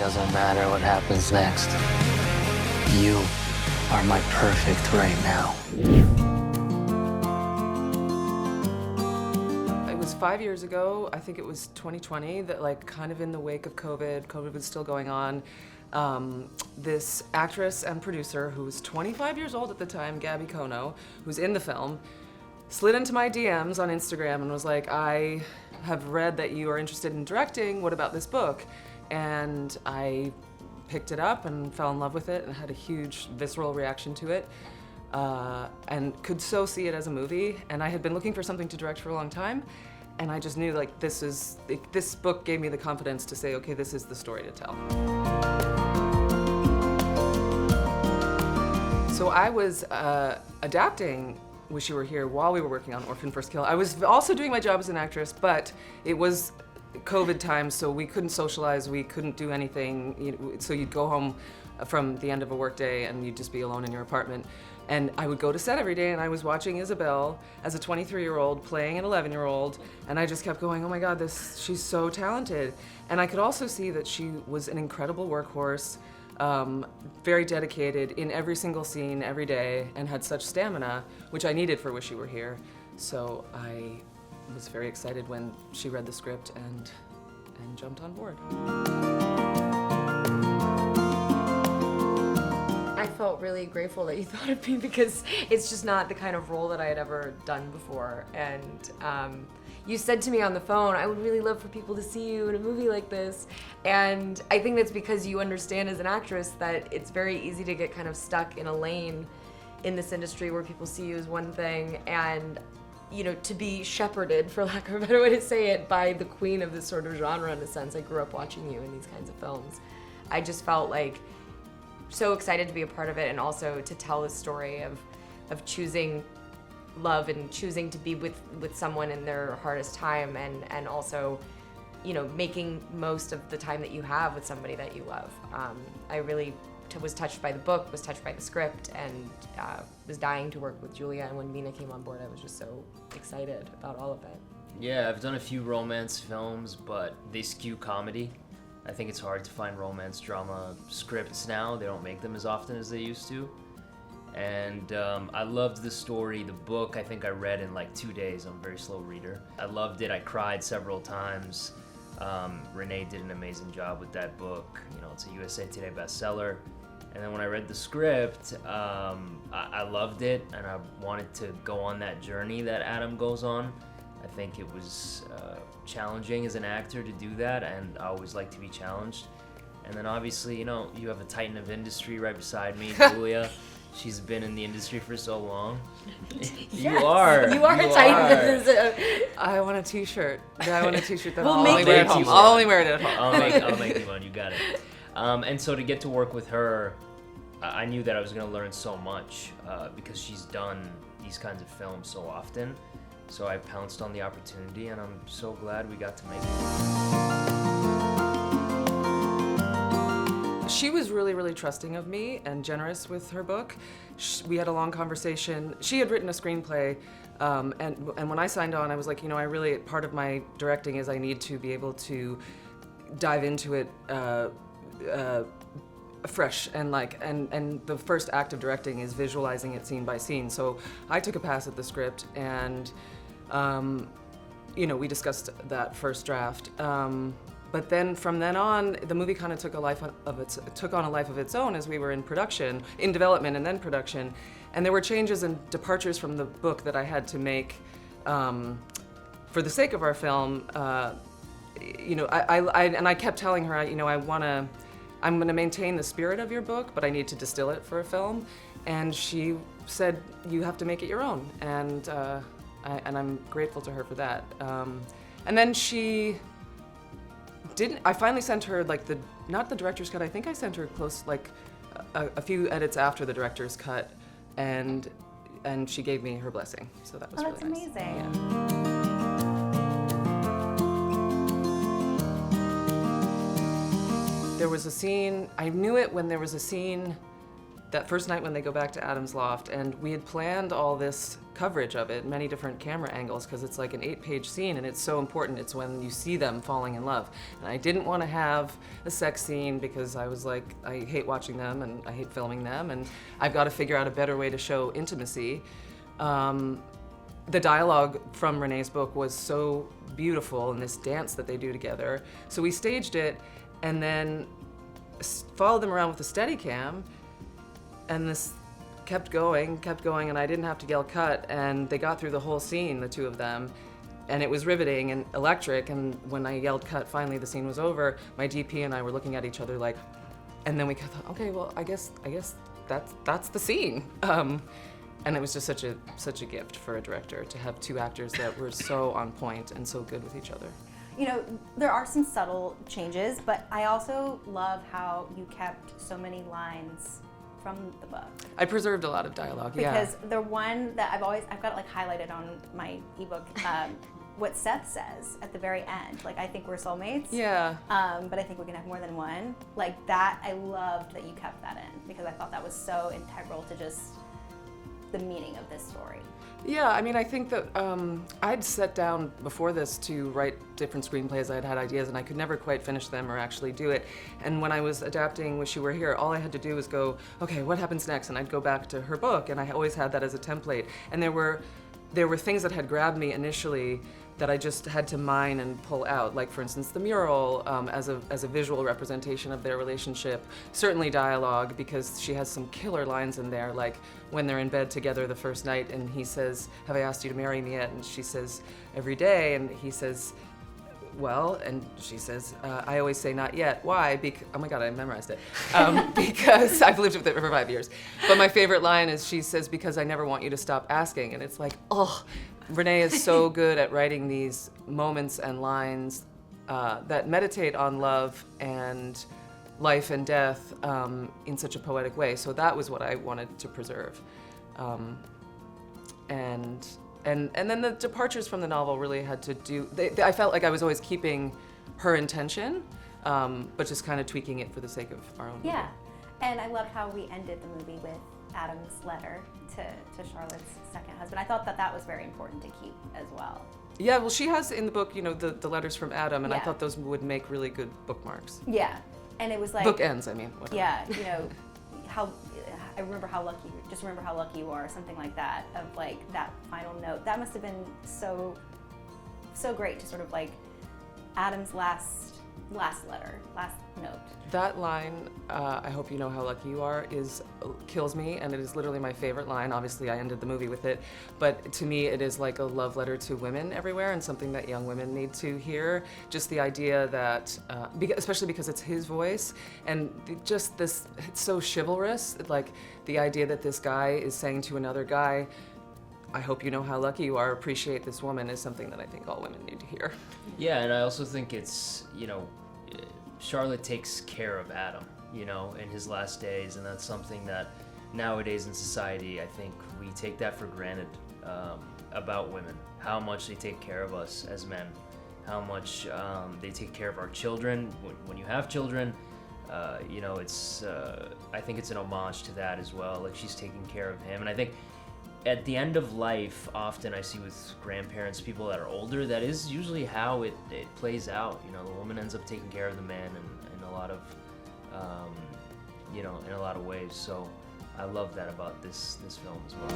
doesn't matter what happens next. You are my perfect right now. It was 5 years ago, I think it was 2020, that like kind of in the wake of COVID was still going on. This actress and producer who was 25 years old at the time, Gabby Kono, who's in the film, slid into my DMs on Instagram and was like, I have read that you are interested in directing, what about this book? And I picked it up and fell in love with it and had a huge visceral reaction to it. And could so see it as a movie. And I had been looking for something to direct for a long time. And I just knew like this book gave me the confidence to say, okay, this is the story to tell. So I was adapting Wish You Were Here while we were working on Orphan First Kill. I was also doing my job as an actress, but it was COVID time, so we couldn't socialize, we couldn't do anything. So you'd go home from the end of a workday and you'd just be alone in your apartment. And I would go to set every day and I was watching Isabel as a 23-year-old playing an 11-year-old, and I just kept going, oh my God, she's so talented. And I could also see that she was an incredible workhorse, very dedicated in every single scene every day, and had such stamina, which I needed for Wish You Were Here. So I was very excited when she read the script and jumped on board. I felt really grateful that you thought of me, because it's just not the kind of role that I had ever done before. And you said to me on the phone, I would really love for people to see you in a movie like this. And I think that's because you understand as an actress that it's very easy to get kind of stuck in a lane in this industry where people see you as one thing, and to be shepherded, for lack of a better way to say it, by the queen of this sort of genre in a sense. I grew up watching you in these kinds of films. I just felt like so excited to be a part of it, and also to tell the story of choosing love and choosing to be with someone in their hardest time, and also making most of the time that you have with somebody that you love. I really was touched by the book, was touched by the script, and was dying to work with Julia. And when Mina came on board, I was just so excited about all of it. Yeah, I've done a few romance films, but they skew comedy. I think it's hard to find romance drama scripts now. They don't make them as often as they used to. And I loved the story. The book, I think I read in like 2 days. I'm a very slow reader. I loved it. I cried several times. Renee did an amazing job with that book. It's a USA Today bestseller. And then when I read the script, I loved it, and I wanted to go on that journey that Adam goes on. I think it was challenging as an actor to do that, and I always like to be challenged. And then obviously, you have a titan of industry right beside me, Julia. She's been in the industry for so long. Yes, You are a titan. I want a t-shirt. I want a t-shirt that We'll I'll make only wear at you home. one. I'll only wear it at home. I'll make you one. You got it. And so to get to work with her, I knew that I was going to learn so much because she's done these kinds of films so often. So I pounced on the opportunity, and I'm so glad we got to make it. She was really, really trusting of me and generous with her book. We had a long conversation. She had written a screenplay, and when I signed on, I was like, part of my directing is I need to be able to dive into it fresh, and the first act of directing is visualizing it scene by scene. So I took a pass at the script, and we discussed that first draft. But then from then on, the movie kind of took on a life of its own as we were in development and then production. And there were changes and departures from the book that I had to make for the sake of our film. I kept telling her, I'm gonna maintain the spirit of your book, but I need to distill it for a film. And she said, you have to make it your own. And I'm grateful to her for that. And then I finally sent her not the director's cut, I think I sent her a few edits after the director's cut, and she gave me her blessing. So that was really nice. That's amazing. Yeah. There was a scene, I knew it when there was a scene that first night when they go back to Adam's loft, and we had planned all this coverage of it, many different camera angles, because it's like an 8-page scene, and it's so important. It's when you see them falling in love. And I didn't want to have a sex scene because I was like, I hate watching them and I hate filming them, and I've got to figure out a better way to show intimacy. The dialogue from Renee's book was so beautiful, and this dance that they do together. So we staged it and then followed them around with a Steadicam, and this kept going, and I didn't have to yell cut, and they got through the whole scene, the two of them, and it was riveting and electric. And when I yelled cut, finally the scene was over, my DP and I were looking at each other like, and then we thought, okay, well, I guess that's the scene. And it was just such a gift for a director to have two actors that were so on point and so good with each other. You know, there are some subtle changes, but I also love how you kept so many lines from the book. I preserved a lot of dialogue, because the one that I've got it like highlighted on my ebook, what Seth says at the very end, like, I think we're soulmates. Yeah. But I think we can have more than one. Like that, I loved that you kept that in, because I thought that was so integral to just the meaning of this story. Yeah, I mean, I think that I'd sat down before this to write different screenplays. I had ideas, and I could never quite finish them or actually do it. And when I was adapting Wish You Were Here, all I had to do was go, okay, what happens next? And I'd go back to her book, and I always had that as a template. And there were things that had grabbed me initially that I just had to mine and pull out. Like, for instance, the mural as a visual representation of their relationship. Certainly dialogue, because she has some killer lines in there, like when they're in bed together the first night and he says, have I asked you to marry me yet? And she says, every day. And he says, well, and she says, I always say not yet. Why? Oh my God, I memorized it. Because I've lived with it for 5 years. But my favorite line is she says, because I never want you to stop asking. And it's like, oh, Renee is so good at writing these moments and lines that meditate on love and life and death in such a poetic way. So that was what I wanted to preserve. And then the departures from the novel really had to do, I felt like I was always keeping her intention, but just kind of tweaking it for the sake of our own movie. Yeah, and I loved how we ended the movie with Adam's letter to Charlotte's second husband. I thought that was very important to keep as well. Yeah, well, she has in the book, you know, the letters from Adam, and I Yeah. thought those would make really good bookmarks. Yeah, and it was like Bookends, I mean. Whatever. yeah, you know, remember how lucky you are, something like that, of like that final note. That must have been so great to sort of like Adam's last note. That line, I hope you know how lucky you are, kills me, and it is literally my favorite line. Obviously, I ended the movie with it, but to me, it is like a love letter to women everywhere, and something that young women need to hear. Just the idea that, especially because it's his voice, and just this, it's so chivalrous, like the idea that this guy is saying to another guy, I hope you know how lucky you are, appreciate this woman, is something that I think all women need to hear. Yeah, and I also think it's, you know, Charlotte takes care of Adam, you know, in his last days, and that's something that nowadays in society, I think we take that for granted about women, how much they take care of us as men, how much they take care of our children. When you have children, you know, it's, I think it's an homage to that as well, like she's taking care of him, and I think at the end of life, often I see with grandparents, people that are older, that is usually how it plays out. You know, the woman ends up taking care of the man in a lot of, you know, in a lot of ways. So I love that about this film as well.